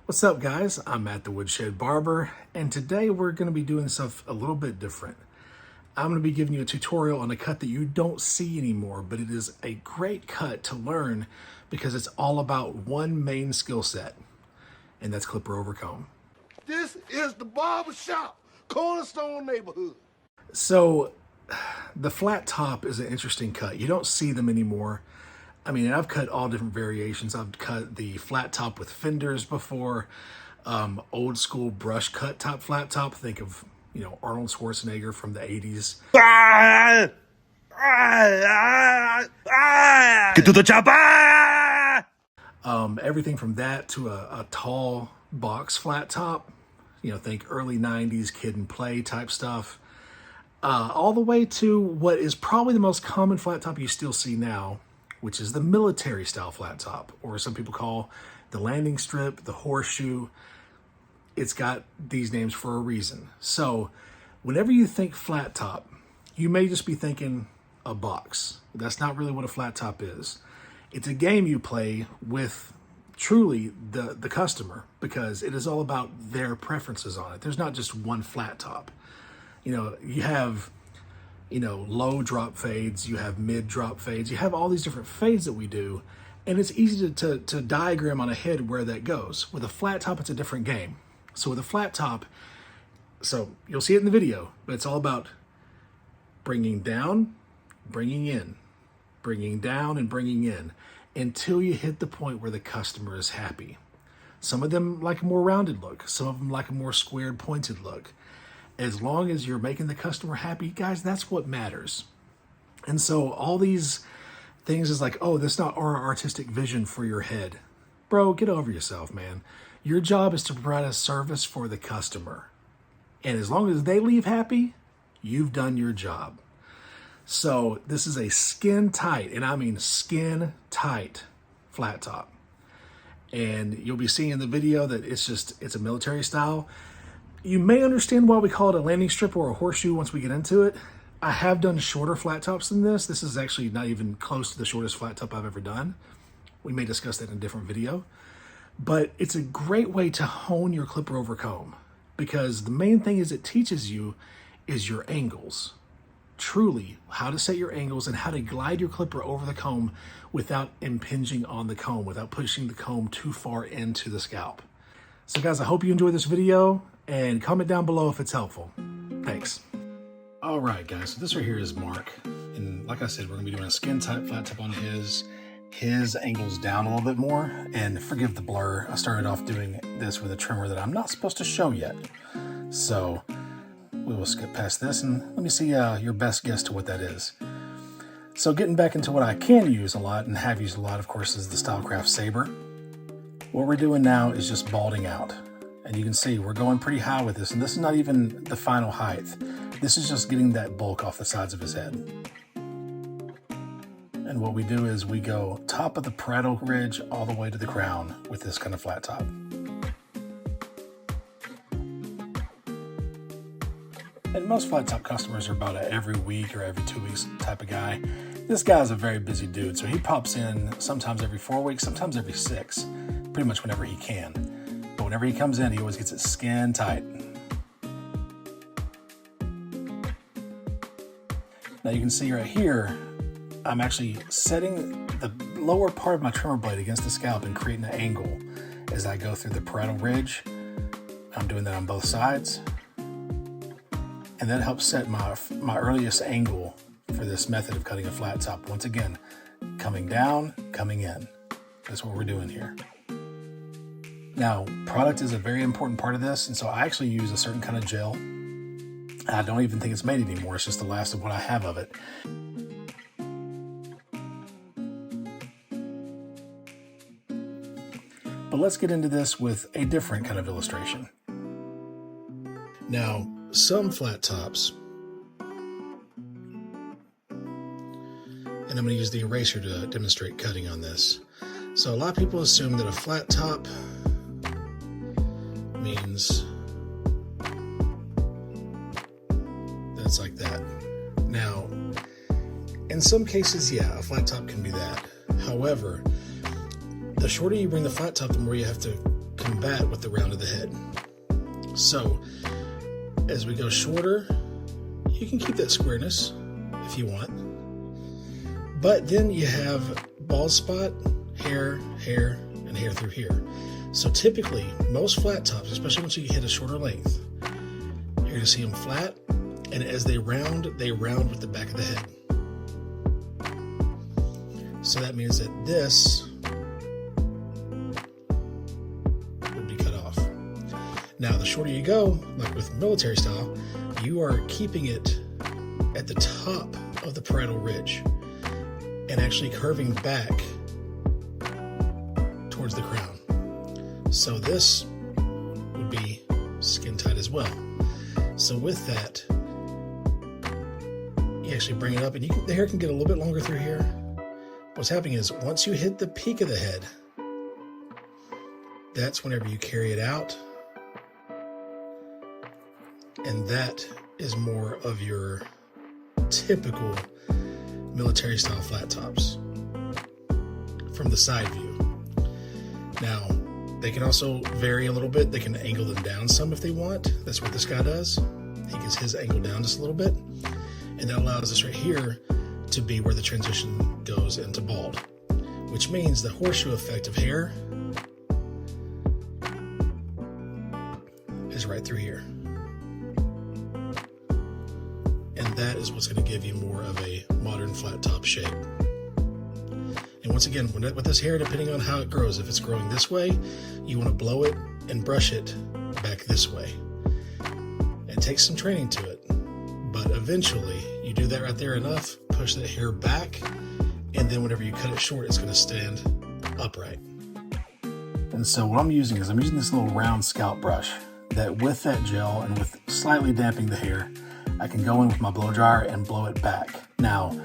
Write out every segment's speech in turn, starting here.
What's up, guys? I'm at the Woodshed Barber, and today we're going to be doing stuff a little bit different. I'm going to be giving you a tutorial on a cut that you don't see anymore, but it is a great cut to learn because it's all about one main skill set, and that's clipper over comb. This is the barber shop, Cornerstone neighborhood. So the flat top is an interesting cut. You don't see them anymore. I mean, I've cut all different variations. I've cut the flat top with fenders before, old school brush cut top flat top. Think of, Arnold Schwarzenegger from the 80s. Get to the chopper! Everything from that to a tall box flat top. Think early 90s kid and play type stuff. All the way to what is probably the most common flat top you still see now, which is the military style flat top, or some people call the landing strip, the horseshoe. It's got these names for a reason. So whenever you think flat top, you may just be thinking a box. That's not really what a flat top is. It's a game you play with truly the customer, because it is all about their preferences on it. There's not just one flat top. You have low drop fades, you have mid drop fades, you have all these different fades that we do, and it's easy to diagram on a head where that goes. With a flat top, it's a different game. So with a flat top, so you'll see it in the video, but it's all about bringing down, bringing in, bringing down, and bringing in until you hit the point where the customer is happy. Some of them like a more rounded look, some of them like a more squared, pointed look. As long as you're making the customer happy, guys, that's what matters. And so all these things is like, oh, that's not our artistic vision for your head. Bro, get over yourself, man. Your job is to provide a service for the customer. And as long as they leave happy, you've done your job. So this is a skin tight, and I mean skin tight flat top. And you'll be seeing in the video that it's a military style. You may understand why we call it a landing strip or a horseshoe once we get into it. I have done shorter flat tops than this. This is actually not even close to the shortest flat top I've ever done. We may discuss that in a different video. But it's a great way to hone your clipper over comb, because the main thing is it teaches you is your angles. Truly, how to set your angles and how to glide your clipper over the comb without impinging on the comb, without pushing the comb too far into the scalp. So guys, I hope you enjoyed this video, and comment down below if it's helpful. Thanks. All right, guys, so this right here is Mark. And like I said, we're gonna be doing a skin tight flat top on his angles down a little bit more. And forgive the blur. I started off doing this with a trimmer that I'm not supposed to show yet. So we will skip past this and let me see your best guess to what that is. So getting back into what I can use a lot and have used a lot, of course, is the Stylecraft Saber. What we're doing now is just balding out. And you can see we're going pretty high with this, and this is not even the final height. This is just getting that bulk off the sides of his head. And what we do is we go top of the parietal ridge all the way to the crown with this kind of flat top. And most flat top customers are about a every week or every 2 weeks type of guy. This guy's a very busy dude, so he pops in sometimes every 4 weeks, sometimes every 6, pretty much whenever he can. But whenever he comes in, he always gets it skin tight. Now you can see right here, I'm actually setting the lower part of my trimmer blade against the scalp and creating an angle as I go through the parietal ridge. I'm doing that on both sides. And that helps set my earliest angle for this method of cutting a flat top. Once again, coming down, coming in. That's what we're doing here. Now, product is a very important part of this, and so I actually use a certain kind of gel. I don't even think it's made anymore. It's just the last of what I have of it. But let's get into this with a different kind of illustration. Now, some flat tops, and I'm going to use the eraser to demonstrate cutting on this. So a lot of people assume that a flat top means that's like that. Now, in some cases, yeah, a flat top can be that. However, the shorter you bring the flat top, the more you have to combat with the round of the head. So as we go shorter, you can keep that squareness if you want. But then you have bald spot, hair, hair, and hair through here. So typically, most flat tops, especially once you hit a shorter length, you're going to see them flat, and as they round with the back of the head. So that means that this would be cut off. Now, the shorter you go, like with military style, you are keeping it at the top of the parietal ridge and actually curving back towards the crown. So this would be skin tight as well. So with that, you actually bring it up, and the hair can get a little bit longer through here. What's happening is once you hit the peak of the head, that's whenever you carry it out, and that is more of your typical military style flat tops from the side view. Now, they can also vary a little bit. They can angle them down some if they want. That's what this guy does. He gets his angle down just a little bit, and that allows us right here to be where the transition goes into bald, which means the horseshoe effect of hair is right through here. And that is what's going to give you more of a modern flat top shape. And once again, with this hair, depending on how it grows, if it's growing this way, you want to blow it and brush it back this way. It takes some training to it, but eventually you do that right there enough, push that hair back, and then whenever you cut it short, it's going to stand upright. And so what I'm using is this little round scalp brush that with that gel and with slightly damping the hair, I can go in with my blow dryer and blow it back. Now,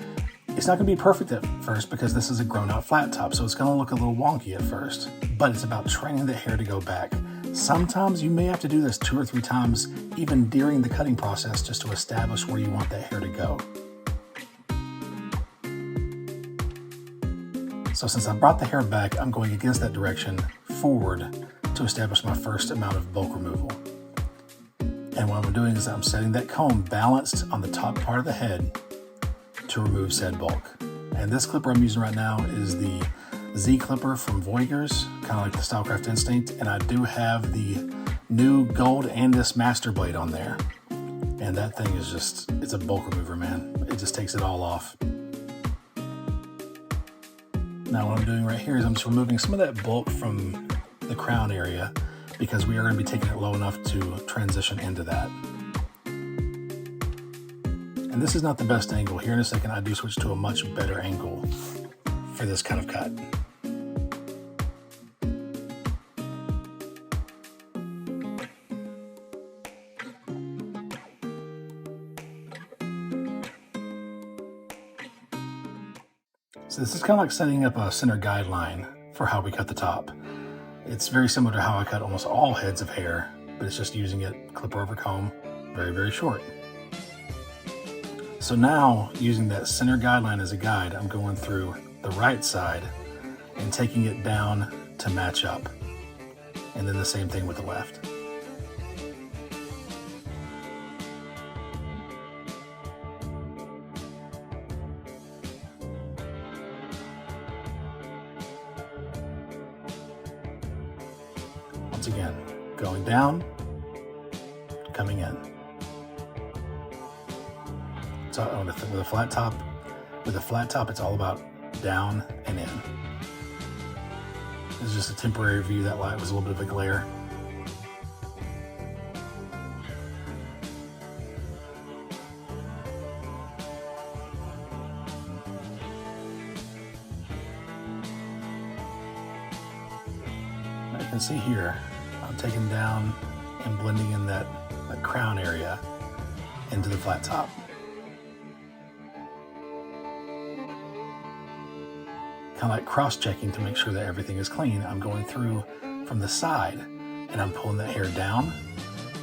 it's not going to be perfect at first because this is a grown out flat top, so it's going to look a little wonky at first, but it's about training the hair to go back. Sometimes you may have to do this 2 or 3 times, even during the cutting process, just to establish where you want that hair to go. So since I brought the hair back, I'm going against that direction forward to establish my first amount of bulk removal. And what I'm doing is I'm setting that comb balanced on the top part of the head to remove said bulk. And this clipper I'm using right now is the Z clipper from Voigers, kind of like the Stylecraft Instinct, and I do have the new gold Andis master blade on there. And that thing is just, it's a bulk remover, man. It just takes it all off. Now what I'm doing right here is I'm just removing some of that bulk from the crown area because we are going to be taking it low enough to transition into that. And this is not the best angle. Here in a second, I do switch to a much better angle for this kind of cut. So this is kind of like setting up a center guideline for how we cut the top. It's very similar to how I cut almost all heads of hair, but it's just using it clipper over comb, very, very short. So now, using that center guideline as a guide, I'm going through the right side and taking it down to match up. And then the same thing with the left. Once again, going down, coming in. So with a flat top, it's all about down and in. This is just a temporary view. That light was a little bit of a glare. You can see here, I'm taking down and blending in that crown area into the flat top. Kind of like cross-checking to make sure that everything is clean. I'm going through from the side and I'm pulling that hair down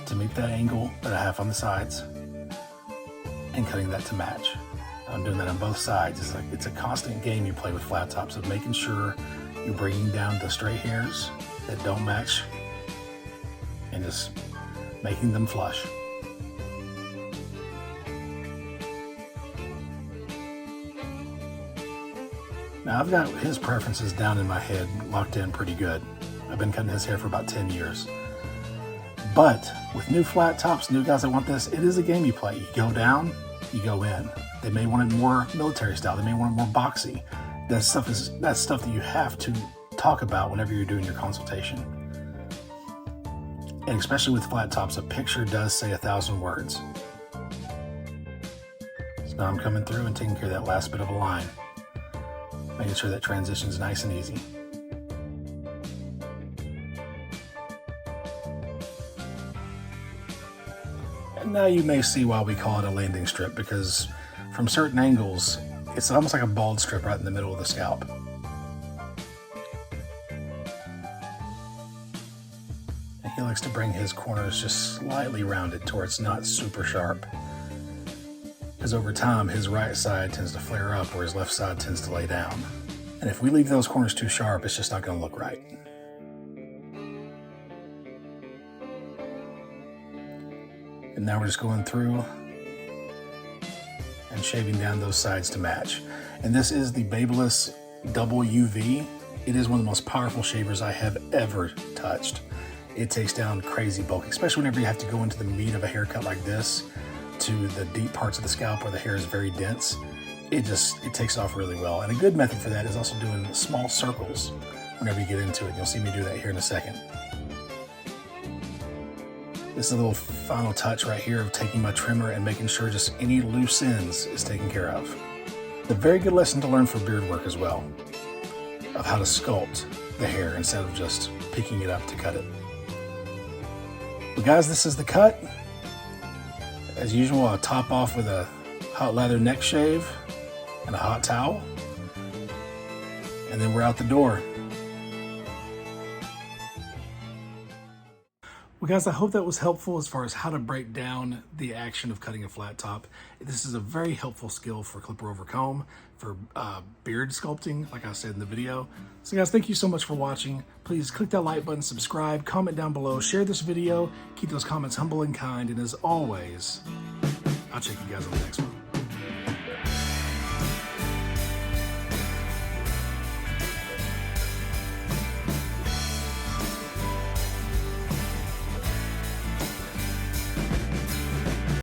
to meet that angle that I have on the sides and cutting that to match. I'm doing that on both sides. It's a constant game you play with flat tops of making sure you're bringing down the straight hairs that don't match just making them flush. Now I've got his preferences down in my head, locked in pretty good. I've been cutting his hair for about 10 years. But with new flat tops, new guys that want this, it is a game you play. You go down, you go in. They may want it more military style. They may want it more boxy. That's stuff that you have to talk about whenever you're doing your consultation. And especially with flat tops, a picture does say 1,000 words. So now I'm coming through and taking care of that last bit of a line, making sure that transition's nice and easy. And now you may see why we call it a landing strip, because from certain angles, it's almost like a bald strip right in the middle of the scalp. And he likes to bring his corners just slightly rounded to where it's not super sharp, because over time his right side tends to flare up where his left side tends to lay down. And if we leave those corners too sharp, it's just not going to look right. And now we're just going through and shaving down those sides to match. And this is the Babyliss Double UV. It is one of the most powerful shavers I have ever touched. It takes down crazy bulk, especially whenever you have to go into the meat of a haircut like this, to the deep parts of the scalp where the hair is very dense. It takes off really well. And a good method for that is also doing small circles whenever you get into it. You'll see me do that here in a second. This is a little final touch right here of taking my trimmer and making sure just any loose ends is taken care of. A very good lesson to learn for beard work as well, of how to sculpt the hair instead of just picking it up to cut it. Well guys, this is the cut. As usual, I'll top off with a hot lather neck shave and a hot towel. And then we're out the door. Well guys, I hope that was helpful as far as how to break down the action of cutting a flat top. This is a very helpful skill for clipper over comb, for beard sculpting, like I said in the video. So guys, thank you so much for watching. Please click that like button, subscribe, comment down below, share this video, keep those comments humble and kind, and as always, I'll check you guys on the next one.